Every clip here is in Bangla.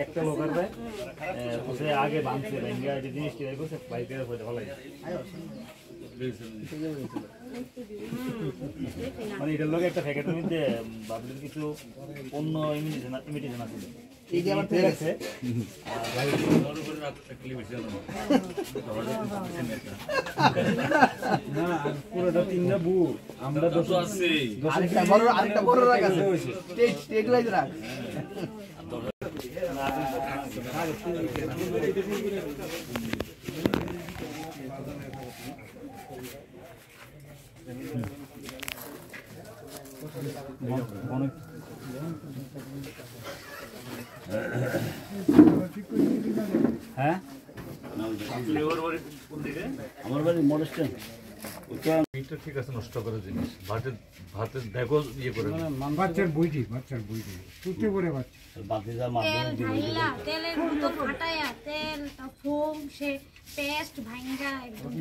একটা লোকের আগে ভাঙছে জিনিসটি বাইকের ভালো মানে এটার লোক একটা প্যাকেটের মধ্যে ভাবলেন কিছু অন্য ইমিটেশন আছে পুরোটা তিনটা বুট আমরা আরেকটা বড় রাখ আছে স্টেবিলাইজ রাখ হ্যাঁ আমার বাড়ি মডেস্টেন এটা ঠিক আছে নষ্ট করার জিনিস ভাতের দেখো ইয়ে করে বাচ্চার বইটি তুতে করে তেলের মতো ফাটায়া তেল ফোম সে পেস্ট ভাঙা একদম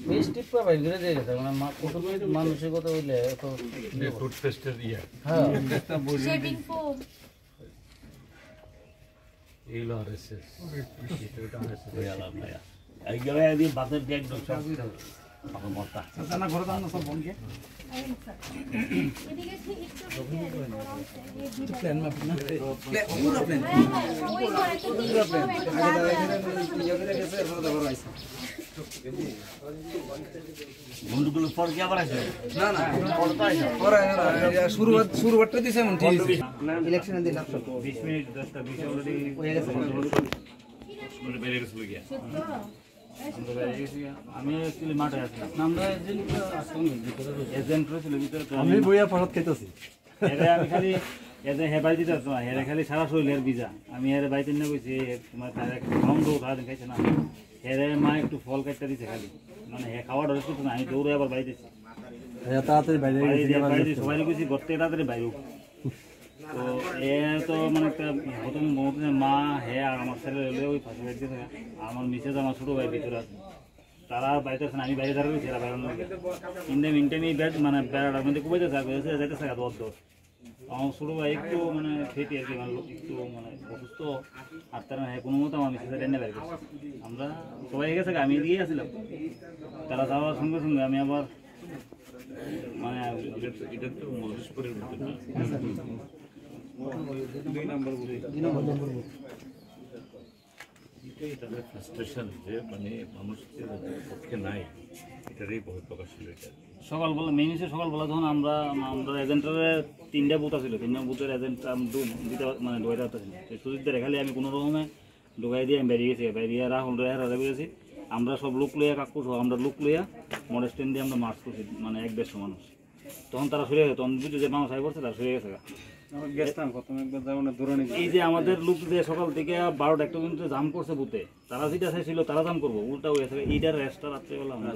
পেস্ট টিপা ভাই ঘুরে দিয়ে গেছে মানে কত মানুষের কথা হইলে তো টুথপেস্টের ইয়ে হ্যাঁ শেভিং ফোম এইগুলো আরএসএস এটা আরএসএস ইয়ালা ভাইয়া এই গেলে দিয়ে বাতের ব্যাগ সব আমার মতা না ঘরে দাও না সব বনকে এদিকে ঠিক একটু প্ল্যান মাপ না পুরো প্ল্যান ওই করে তো পুরো প্ল্যান বন্ধুগুলো পর কি আবার আসবে না না পরে শুরুটা দিছে মন ঠিক ইলেকশনে দিলাম 20 মিনিট 10টা 20 অলরেডি হয়ে গেছে মানে বেরিয়ে গেছে গিয়া আমি অ্যাকচুয়ালি মাঠে আসলাম আমরা এজেন্ট ছিল ভিতরে আমি বইয়া পড়ত খাইতেছি আমি খালি এজে হে বাই দিতে না হে খালি সারা শরীরের ভিজা আমি এর বাইতে না কইছি তোমার খাওয়ান দাও খাওয়া খাইছে না হেরে মা একটু ফল কাটতে দিছে খালি মানে হে খাওয়া ডরে করতে না আমি দৌড়ে আবার বাইতেছি তাড়াতাড়ি বাইরে সবাই কইছি গড়তে তাড়াতাড়ি বাইরে তো এ তো মানে একটা প্রথম মা হে আর আমার ছেলে ওই ফাঁসি বাড়িতে থাকে আমার মিসেস আমার ছোটো ভাই ভিতরে আছে তারা বাইরে আছে আমি বাইরে দাঁড়িয়ে ছেলে বাইরে ইন্ডে মিনটেমি ব্যাট মানে বেড়াটার মধ্যে কুবাইতে থাকে যাইতে থাকে দর আমার ছোটো ভাই একটু মানে খেতে আর কি মানে একটু মানে অসুস্থ আর তারা হ্যাঁ কোনো মতো আমার মিসেসের এনে বাইরে আমরা সবাই গেছে আমি দিয়ে আসছিলাম তারা যাওয়ার সঙ্গে সঙ্গে আমি আবার মানে এটা তো মহেশপুরের মধ্যে না এটাই তাদের ফ্রাস্ট্রেশন যে মানে মানুষের পক্ষে নাই এটারই বহু প্রকাশ ছিল এটা সকালবেলা মেইন হচ্ছে সকালবেলা যখন আমরা এজেন্টের 3টা বুথ আছিল 3টা বুথের এজেন্ট দিতে মানে ঢোকাইতে পারতেছি সেই সুযোগটা খালি আমি কোনো রকমে ঢোকাই দিয়ে আমি বেরিয়ে গেছি বেরিয়ে রাহুল রেহারা বেরিয়েছি আমরা সব লোক লইয়া কাকু সহ আমরা লোক লইয়া মডেস্টেন দিয়ে আমরা মার্চ করছি মানে 150 মানুষ তখন তারা সরে গেছে তখন বুঝে যে মানুষ আই করছে তারা সরে গেছে এই যে আমাদের লোক যে সকাল থেকে 12টা একটা পর্যন্ত জাম করছে বুথে তারা যেটা চাইছিল তারা জাম করবো উল্টা হয়ে থাকে এইটার রেস্টটা রাত্রেবেলা আমরা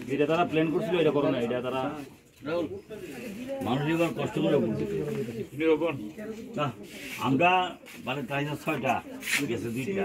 যেটা তারা প্ল্যান করছিল এটা করো না এটা তারা মানুষ এবার কষ্ট করে না আমরা মানে তাই 6টা গেছে 2টা